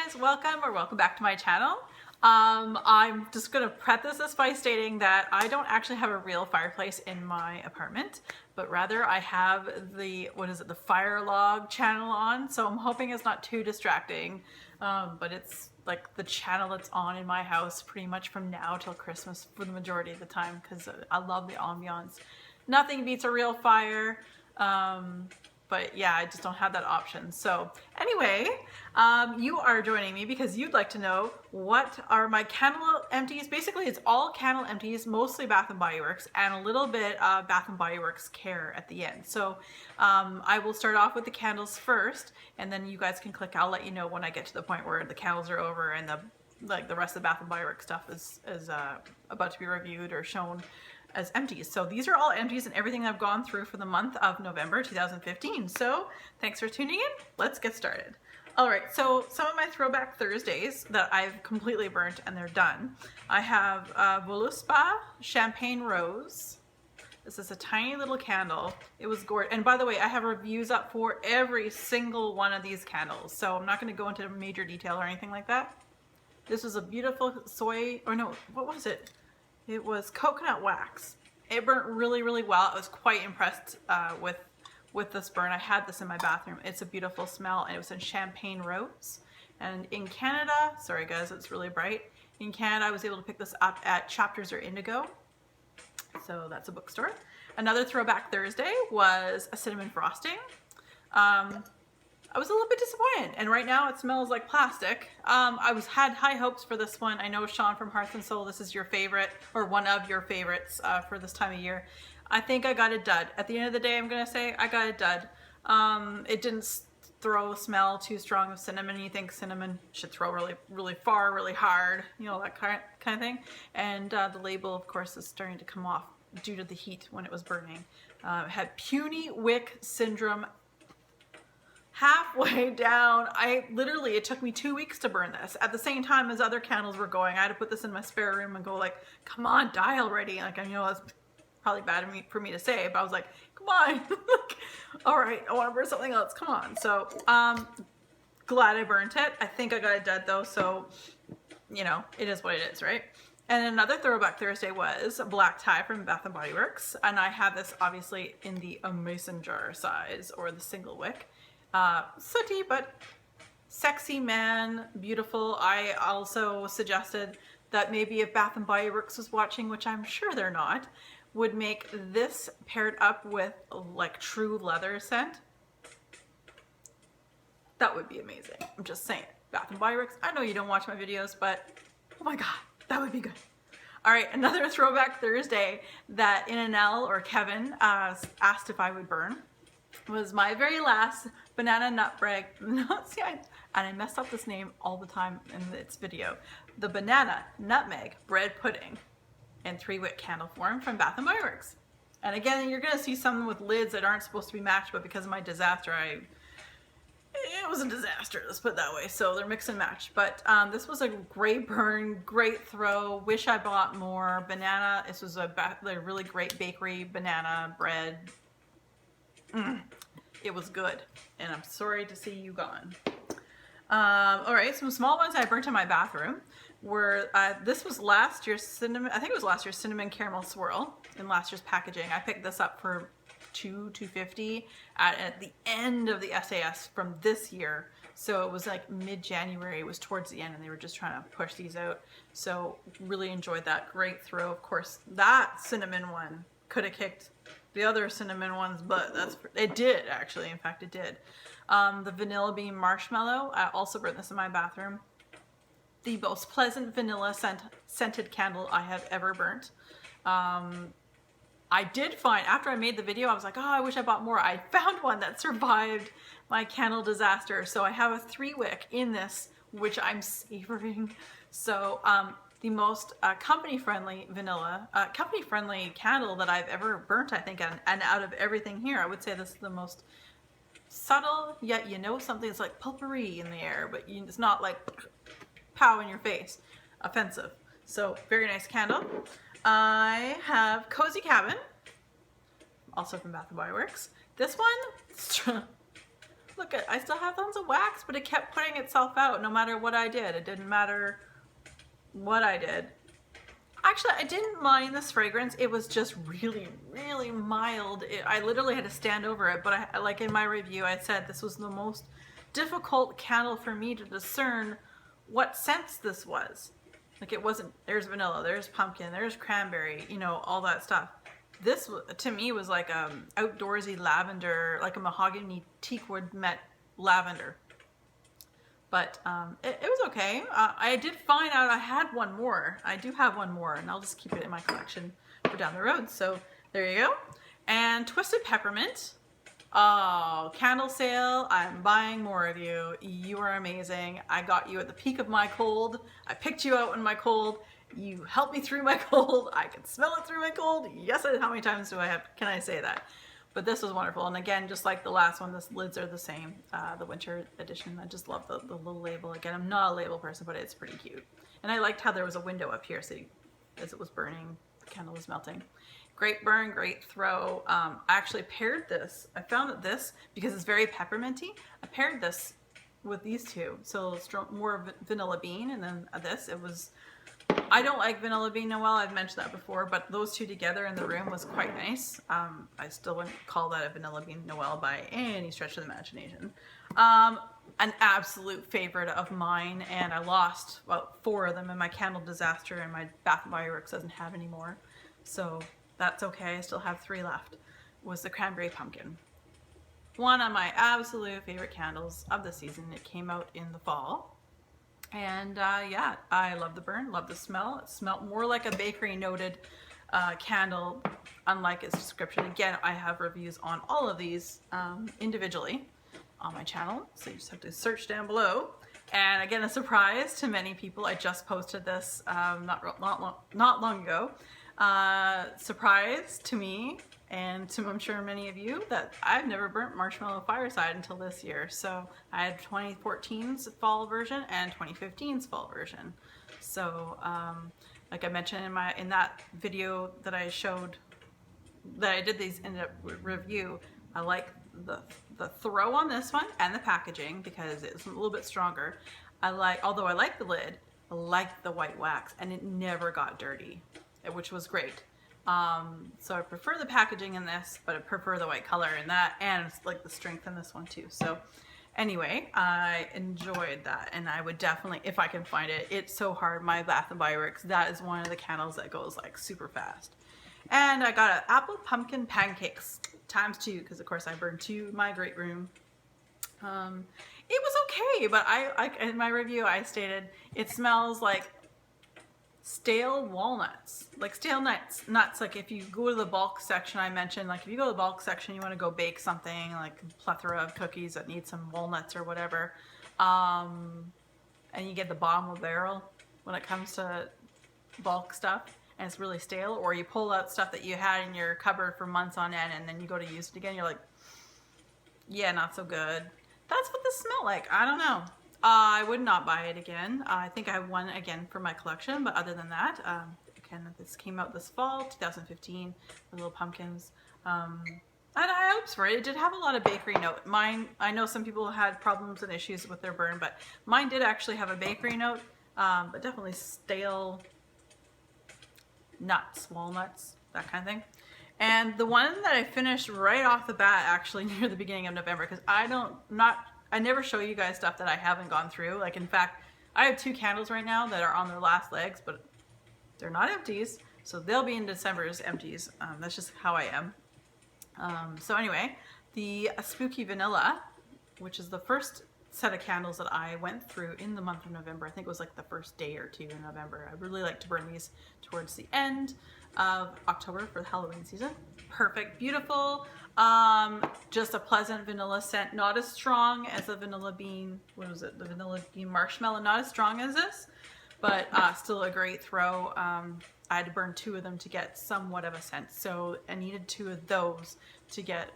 guys, welcome back to my channel. I'm just gonna preface this by stating that I don't actually have a real fireplace in my apartment, but rather I have the, the fire log channel on, so I'm hoping it's not too distracting, but it's like the channel that's on in my house pretty much from now till Christmas for the majority of the time, because I love the ambiance. Nothing beats a real fire. But yeah, I just don't have that option. So anyway, you are joining me because you'd like to know what are my candle empties. Basically, it's all candle empties, mostly Bath & Body Works, and a little bit Bath & Body Works care at the end. So I will start off with the candles first, and then you guys can click. I'll let you know when I get to the point where the candles are over and the rest of the Bath & Body Works stuff is about to be reviewed or shown as empties. So these are all empties and everything I've gone through for the month of November 2015. So thanks for tuning in. Let's get started. All right, so some of my throwback Thursdays that I've completely burnt and they're done. I have Voluspa Champagne Rose. This is a tiny little candle. It was gorgeous. And by the way, I have reviews up for every single one of these candles. So I'm not going to go into major detail or anything like that. This was a beautiful soy, or no, what was it? It was coconut wax. It burnt really, really well. I was quite impressed with this burn. I had this in my bathroom. It's a beautiful smell, and it was in Champagne Rose. And in Canada, sorry guys, it's really bright. In Canada, I was able to pick this up at Chapters or Indigo. So that's a bookstore. Another throwback Thursday was a cinnamon frosting. I was a little bit disappointed, and right now it smells like plastic. I had high hopes for this one. I know, Sean from Hearth and Soul, this is your favorite, or one of your favorites for this time of year. I think I got a dud. At the end of the day, I'm gonna say I got a dud. It didn't smell too strong of cinnamon. You think cinnamon should throw really, really far, really hard, you know, that kind of thing. And the label, of course, is starting to come off due to the heat when it was burning. It had puny wick syndrome. Halfway down, it took me 2 weeks to burn this. At the same time as other candles were going, I had to put this in my spare room and go like, come on, die already. Like, I know that's probably bad for me to say, but I was like, come on. All right, I want to burn something else, come on. So, glad I burnt it. I think I got it dead though, so, you know, it is what it is, right? And another throwback Thursday was Black Tie from Bath & Body Works. And I have this obviously in the mason jar size, or the single wick. Sooty but sexy man, beautiful. I also suggested that maybe if Bath & Body Works was watching, which I'm sure they're not, would make this paired up with like true leather scent. That would be amazing. I'm just saying. Bath & Body Works, I know you don't watch my videos, but oh my god, that would be good. All right, another throwback Thursday that Inanel or Kevin asked if I would burn was my very last banana nutmeg. And I messed up this name all the time in this video. The banana nutmeg bread pudding in 3-wick candle form from Bath & Body Works. And again, you're gonna see some with lids that aren't supposed to be matched, but because of my disaster, it was a disaster, let's put it that way. So they're mix and match. But this was a great burn, great throw. Wish I bought more banana. This was a really great bakery banana bread. It was good, and I'm sorry to see you gone. All right, some small ones I burnt in my bathroom were, this was last year's cinnamon, I think it was last year's cinnamon caramel swirl in last year's packaging. I picked this up for $2.50 at the end of the SAS from this year. So it was like mid-January, it was towards the end, and they were just trying to push these out. So really enjoyed that, great throw. Of course, that cinnamon one could have kicked the other cinnamon ones, but it did actually. In fact, it did. The vanilla bean marshmallow, I also burnt this in my bathroom. The most pleasant vanilla scented candle I have ever burnt. I did find, after I made the video, I was like, oh, I wish I bought more. I found one that survived my candle disaster. So I have a 3-wick in this, which I'm savoring. So, the most company-friendly candle that I've ever burnt, I think, and out of everything here, I would say this is the most subtle, yet you know something's like potpourri in the air, but it's not like pow in your face, offensive. So very nice candle. I have Cozy Cabin, also from Bath & Body Works. This one, look at, I still have tons of wax, but it kept putting itself out no matter what I did. It didn't matter what I did. Actually, I didn't mind this fragrance. It was just really, really mild. I literally had to stand over it, but like in my review, I said this was the most difficult candle for me to discern what scents this was. Like it wasn't, there's vanilla, there's pumpkin, there's cranberry, you know, all that stuff. This to me was like outdoorsy lavender, like a mahogany teakwood met lavender. But it was okay. I did find out I had one more. I do have one more, and I'll just keep it in my collection for down the road. So there you go. And Twisted Peppermint. Oh, candle sale. I'm buying more of you. You are amazing. I got you at the peak of my cold. I picked you out in my cold. You helped me through my cold. I can smell it through my cold. Yes, how many times can I say that? But this was wonderful. And again, just like the last one, the lids are the same, the winter edition. I just love the little label. Again, I'm not a label person, but it's pretty cute. And I liked how there was a window up here, so as it was burning, the candle was melting. Great burn, great throw. I actually paired this. I found that this, because it's very pepperminty, I paired this with these two. So more vanilla bean, and then this, it was, I don't like vanilla bean Noel, I've mentioned that before, but those two together in the room was quite nice. I still wouldn't call that a vanilla bean Noel by any stretch of the imagination. An absolute favorite of mine, and I lost about 4 of them in my candle disaster, and my Bath & Body Works doesn't have any more. So that's okay, I still have 3 left, was the Cranberry Pumpkin. One of my absolute favorite candles of the season. It came out in the fall. And yeah, I love the burn, love the smell. It smelled more like a bakery noted candle, unlike its description. Again, I have reviews on all of these individually on my channel, so you just have to search down below. And again, a surprise to many people, I just posted this not long ago. Surprise to me, and to I'm sure many of you, that I've never burnt Marshmallow Fireside until this year. So I had 2014's fall version and 2015's fall version. So like I mentioned in that video that I showed, that I did these in a review, I like the throw on this one and the packaging because it's a little bit stronger. Although I like the lid, I like the white wax, and it never got dirty, which was great. So I prefer the packaging in this, but I prefer the white color in that, and it's like the strength in this one too. So anyway, I enjoyed that, and I would definitely, if I can find it, it's so hard, my Bath & Body Works, that is one of the candles that goes like super fast. And I got an apple pumpkin pancakes ×2, because of course I burned 2 in my great room. It was okay, but I in my review I stated it smells like stale walnuts, like stale nuts. Like if you go to the bulk section, I mentioned, like if you go to the bulk section, you want to go bake something like a plethora of cookies that need some walnuts or whatever, and you get the bottom of the barrel when it comes to bulk stuff, and it's really stale, or you pull out stuff that you had in your cupboard for months on end, and then you go to use it again, you're like, yeah, not so good. That's what this smelled like. I don't know. I would not buy it again. I think I have one again for my collection, but other than that, again, this came out this fall, 2015, the little pumpkins. And I hopes for it. It did have a lot of bakery note. Mine, I know some people had problems and issues with their burn, but mine did actually have a bakery note, but definitely stale nuts, walnuts, that kind of thing. And the one that I finished right off the bat, actually near the beginning of November, because I never show you guys stuff that I haven't gone through. Like in fact, I have 2 candles right now that are on their last legs, but they're not empties, so they'll be in December's empties. That's just how I am. So anyway, the Spooky Vanilla, which is the first set of candles that I went through in the month of November. I think it was like the first day or 2 in November. I really like to burn these towards the end of October for the Halloween season. Perfect, beautiful. Just a pleasant vanilla scent, not as strong as the vanilla bean, what was it? The vanilla bean marshmallow, not as strong as this, but still a great throw. I had to burn 2 of them to get somewhat of a scent. So I needed 2 of those to get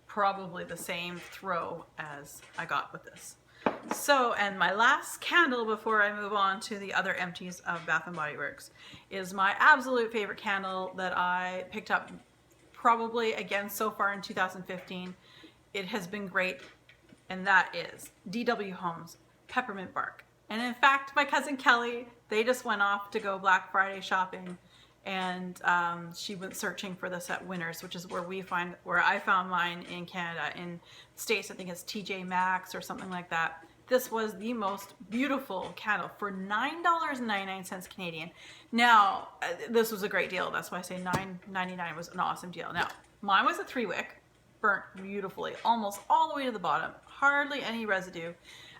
probably the same throw as I got with this. So, and my last candle before I move on to the other empties of Bath & Body Works is my absolute favorite candle that I picked up probably again so far in 2015. It has been great and that is DW Homes Peppermint Bark. And in fact, my cousin Kelly, they just went off to go Black Friday shopping, and she went searching for this at Winners, which is where I found mine in Canada. In States, I think it's TJ Maxx or something like that. This was the most beautiful candle for $9.99 Canadian. Now, this was a great deal. That's why I say $9.99 was an awesome deal. Now, mine was a 3-wick, burnt beautifully, almost all the way to the bottom, hardly any residue.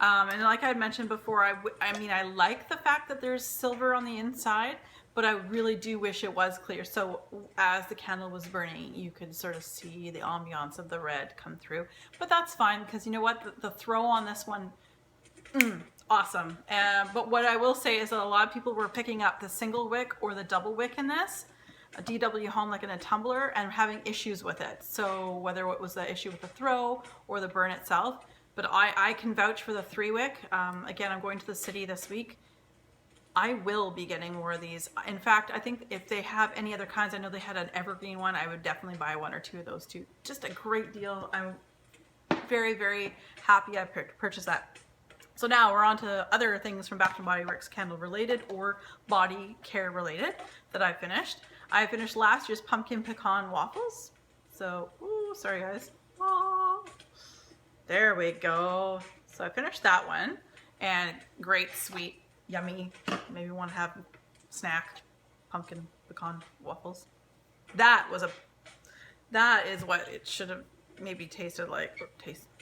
And like I had mentioned before, I mean, I like the fact that there's silver on the inside, but I really do wish it was clear. So as the candle was burning, you could sort of see the ambiance of the red come through. But that's fine, because you know what? The throw on this one, awesome. But what I will say is that a lot of people were picking up the single wick or the double wick in this, a DW Home like in a tumbler, and having issues with it. So whether it was the issue with the throw or the burn itself, but I can vouch for the 3-wick. Again, I'm going to the city this week. I will be getting more of these. In fact, I think if they have any other kinds, I know they had an evergreen one, I would definitely buy 1 or 2 of those too. Just a great deal. I'm very, very happy I purchased that. So now we're on to other things from Bath & Body Works candle related or body care related that I finished. I finished last year's pumpkin pecan waffles. So, ooh, sorry guys. Oh, there we go. So I finished that one, and great, sweet, yummy. Maybe want to have a snack, pumpkin pecan waffles. That is what it should have maybe tasted like.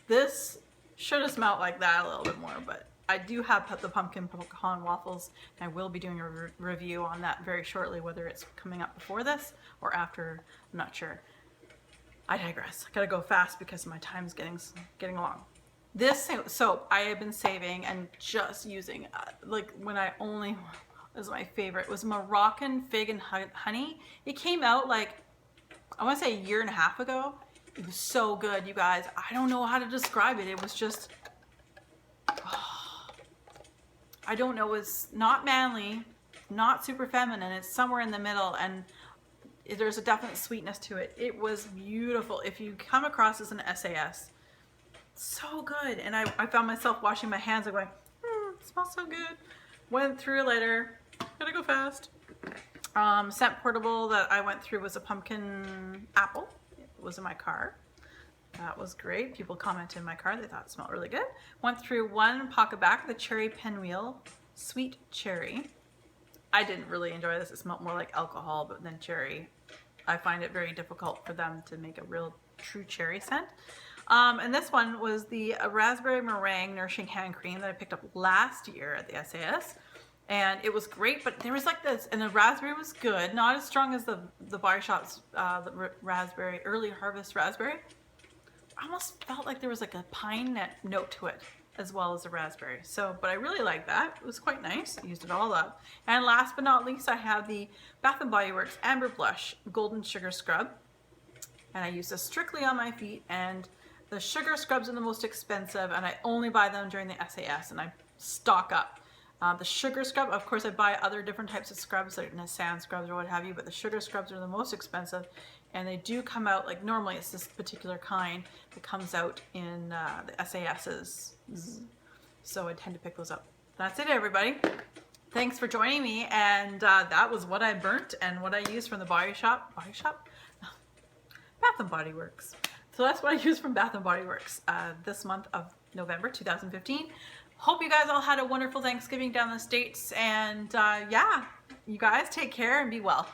This should have smelled like that a little bit more, but I do have the pumpkin pecan waffles, and I will be doing a review on that very shortly, whether it's coming up before this or after, I'm not sure. I digress. I gotta go fast because my time's getting along. This soap I have been saving and just using, like when I only, was my favorite, was Moroccan Fig and Honey. It came out like, I want to say a year and a half ago. It was so good, you guys. I don't know how to describe it. It was just, I don't know, it's not manly, not super feminine. It's somewhere in the middle, and there's a definite sweetness to it. It was beautiful. If you come across as an SAS, so good. And I found myself washing my hands and going, it smells so good. Went through it later. Gotta go fast. Scent portable that I went through was a pumpkin apple. It was in my car. That was great. People commented in my car. They thought it smelled really good. Went through one pocket back, the cherry pinwheel, sweet cherry. I didn't really enjoy this. It smelled more like alcohol, but then cherry. I find it very difficult for them to make a real true cherry scent. And this one was the raspberry meringue nourishing hand cream that I picked up last year at the SAS. And it was great, but there was like this, and the raspberry was good, not as strong as the Body Shop's raspberry, early harvest raspberry. I almost felt like there was like a pine note to it as well as the raspberry. So, but I really liked that. It was quite nice. I used it all up. And last but not least, I have the Bath & Body Works Amber Blush Golden Sugar Scrub. And I use this strictly on my feet, and the sugar scrubs are the most expensive, and I only buy them during the SAS, and I stock up. The sugar scrub, of course, I buy other different types of scrubs, like sand scrubs or what have you, but the sugar scrubs are the most expensive, and they do come out, like normally it's this particular kind that comes out in the SAS's, so I tend to pick those up. That's it, everybody. Thanks for joining me, and that was what I burnt and what I used from the Body Shop? Bath & Body Works. So that's what I used from Bath & Body Works this month of November 2015. Hope you guys all had a wonderful Thanksgiving down in the States, and yeah, you guys take care and be well.